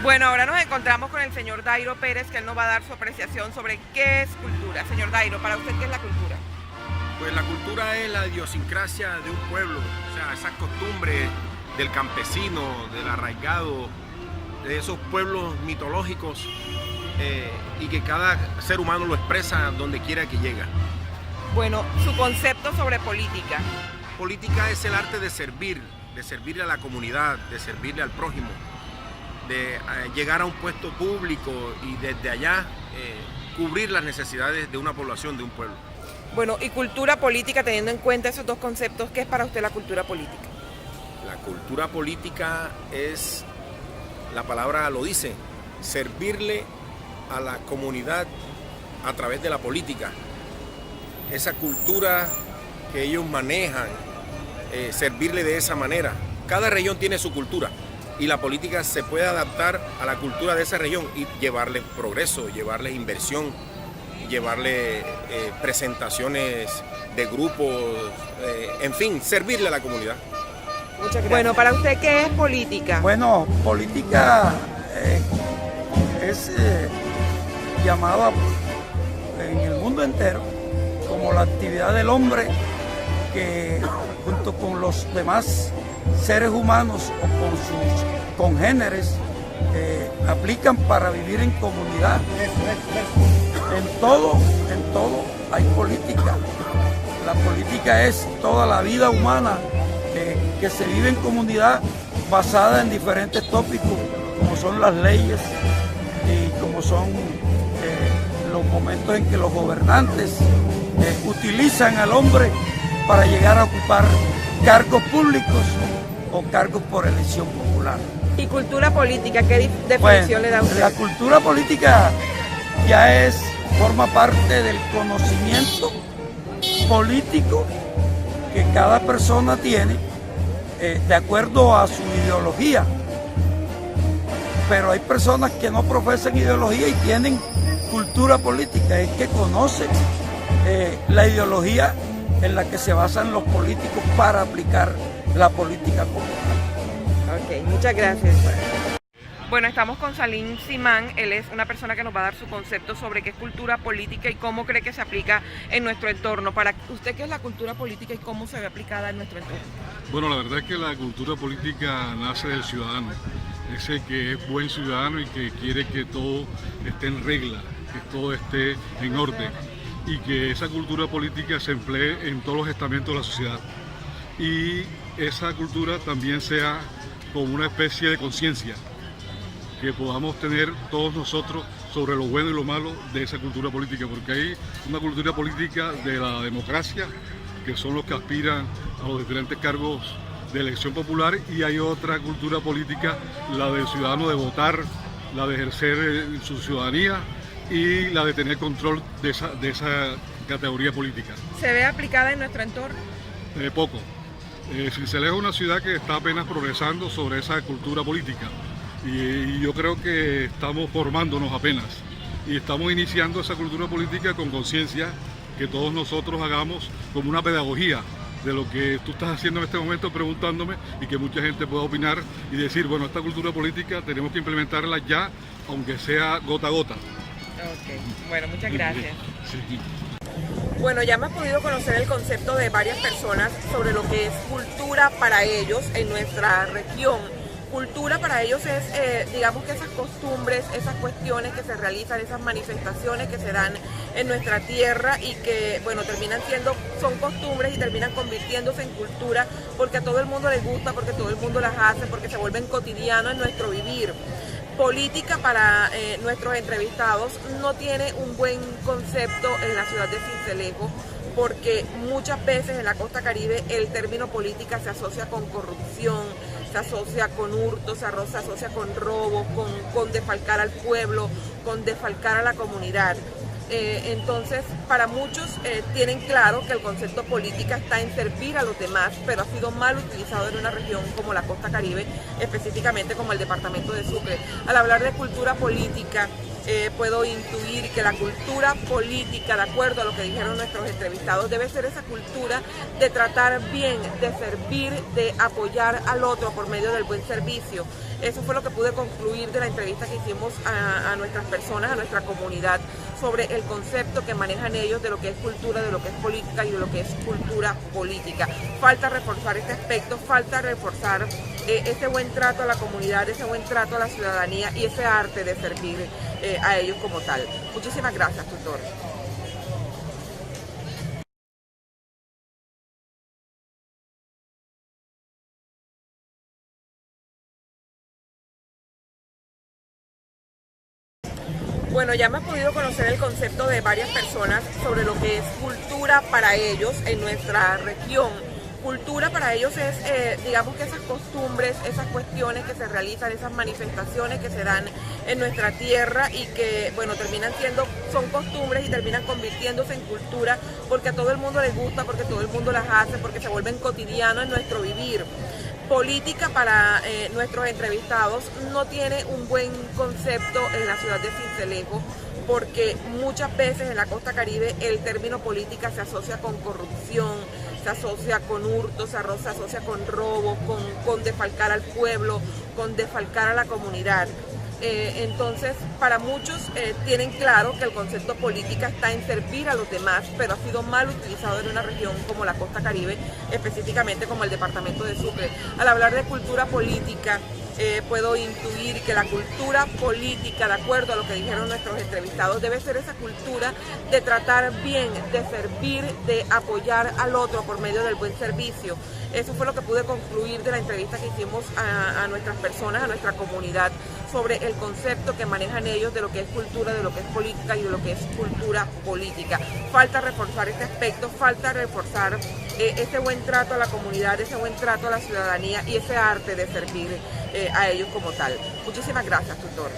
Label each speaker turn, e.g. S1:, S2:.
S1: Bueno, ahora nos encontramos con el señor Dairo Pérez, que él nos va a dar su apreciación sobre qué es cultura. Señor Dairo, para usted, ¿qué es la cultura?
S2: Pues la cultura es la idiosincrasia de un pueblo, o sea, esas costumbres del campesino, del arraigado, de esos pueblos mitológicos y que cada ser humano lo expresa donde quiera que llega.
S1: Bueno, su concepto sobre política.
S2: Política es el arte de servirle a la comunidad, de servirle al prójimo, de llegar a un puesto público y desde allá cubrir las necesidades de una población, de un pueblo.
S1: Bueno, y cultura política, teniendo en cuenta esos dos conceptos, ¿qué es para usted la cultura política?
S2: La cultura política es, la palabra lo dice, servirle a la comunidad a través de la política. Esa cultura que ellos manejan, servirle de esa manera. Cada región tiene su cultura y la política se puede adaptar a la cultura de esa región y llevarle progreso, llevarle inversión, llevarle presentaciones de grupos, en fin, servirle a la comunidad.
S1: Muchas gracias. Bueno, para usted, ¿qué es política?
S3: Bueno, política es llamada en el mundo entero como la actividad del hombre que junto con los demás seres humanos o con sus congéneres aplican para vivir en comunidad. En todo hay política. La política es toda la vida humana que se vive en comunidad basada en diferentes tópicos, como son las leyes y como son los momentos en que los gobernantes utilizan al hombre para llegar a ocupar cargos públicos o cargos por elección popular.
S1: ¿Y cultura política? ¿Qué definición le da a usted?
S3: La cultura política ya forma parte del conocimiento político que cada persona tiene de acuerdo a su ideología. Pero hay personas que no profesan ideología y tienen cultura política, es que conocen la ideología en la que se basan los políticos para aplicar la política comunal.
S1: Ok, muchas gracias. Bueno, estamos con Salim Simán, él es una persona que nos va a dar su concepto sobre qué es cultura política y cómo cree que se aplica en nuestro entorno. Para usted, ¿qué es la cultura política y cómo se ve aplicada en nuestro entorno?
S4: Bueno, la verdad es que la cultura política nace del ciudadano, ese que es buen ciudadano y que quiere que todo esté en regla, que todo esté en orden y que esa cultura política se emplee en todos los estamentos de la sociedad y esa cultura también sea como una especie de conciencia que podamos tener todos nosotros sobre lo bueno y lo malo de esa cultura política, porque hay una cultura política de la democracia, que son los que aspiran a los diferentes cargos de elección popular, y hay otra cultura política, la del ciudadano de votar, la de ejercer su ciudadanía y la de tener control de esa categoría política.
S1: ¿Se ve aplicada en nuestro entorno?
S4: Poco. Sincelejo es una ciudad que está apenas progresando sobre esa cultura política y yo creo que estamos formándonos apenas y estamos iniciando esa cultura política con conciencia, que todos nosotros hagamos como una pedagogía de lo que tú estás haciendo en este momento preguntándome y que mucha gente pueda opinar y decir, bueno, esta cultura política tenemos que implementarla ya, aunque sea gota a gota.
S1: Ok, bueno, muchas gracias.
S4: Sí.
S1: Bueno, ya hemos podido conocer el concepto de varias personas sobre lo que es cultura para ellos en nuestra región. Cultura para ellos es, digamos que esas costumbres, esas cuestiones que se realizan, esas manifestaciones que se dan en nuestra tierra y que, bueno, son costumbres y terminan convirtiéndose en cultura porque a todo el mundo les gusta, porque todo el mundo las hace, porque se vuelven cotidianos en nuestro vivir. Política para nuestros entrevistados no tiene un buen concepto en la ciudad de Sincelejo, porque muchas veces en la costa caribe el término política se asocia con corrupción, se asocia con hurto, se asocia con robo, con defalcar al pueblo, con defalcar a la comunidad. Entonces, para muchos tienen claro que el concepto política está en servir a los demás, pero ha sido mal utilizado en una región como la costa caribe, específicamente como el departamento de Sucre. Al hablar de cultura política, puedo intuir que la cultura política, de acuerdo a lo que dijeron nuestros entrevistados, debe ser esa cultura de tratar bien, de servir, de apoyar al otro por medio del buen servicio. Eso fue lo que pude concluir de la entrevista que hicimos a nuestras personas, a nuestra comunidad, sobre el concepto que manejan ellos de lo que es cultura, de lo que es política y de lo que es cultura política. Falta reforzar este aspecto, falta reforzar ese buen trato a la comunidad, ese buen trato a la ciudadanía y ese arte de servir a ellos como tal. Muchísimas gracias, tutor. Bueno, ya hemos podido conocer el concepto de varias personas sobre lo que es cultura para ellos en nuestra región. Cultura para ellos es, digamos que esas costumbres, esas cuestiones que se realizan, esas manifestaciones que se dan en nuestra tierra y que, bueno, son costumbres y terminan convirtiéndose en cultura porque a todo el mundo les gusta, porque todo el mundo las hace, porque se vuelven cotidianos en nuestro vivir. Política para nuestros entrevistados no tiene un buen concepto en la ciudad de Sincelejo porque muchas veces en la costa caribe el término política se asocia con corrupción, se asocia con hurto, se asocia con robo, con defalcar al pueblo, con defalcar a la comunidad. Entonces, para muchos tienen claro que el concepto política está en servir a los demás, pero ha sido mal utilizado en una región como la costa caribe, específicamente como el departamento de Sucre. Al hablar de cultura política, puedo intuir que la cultura política, de acuerdo a lo que dijeron nuestros entrevistados, debe ser esa cultura de tratar bien, de servir, de apoyar al otro por medio del buen servicio. Eso fue lo que pude concluir de la entrevista que hicimos a nuestras personas, a nuestra comunidad, sobre el concepto que manejan ellos de lo que es cultura, de lo que es política y de lo que es cultura política. Falta reforzar este aspecto, falta reforzar ese buen trato a la comunidad, ese buen trato a la ciudadanía y ese arte de servir a ellos como tal. Muchísimas gracias, tutor.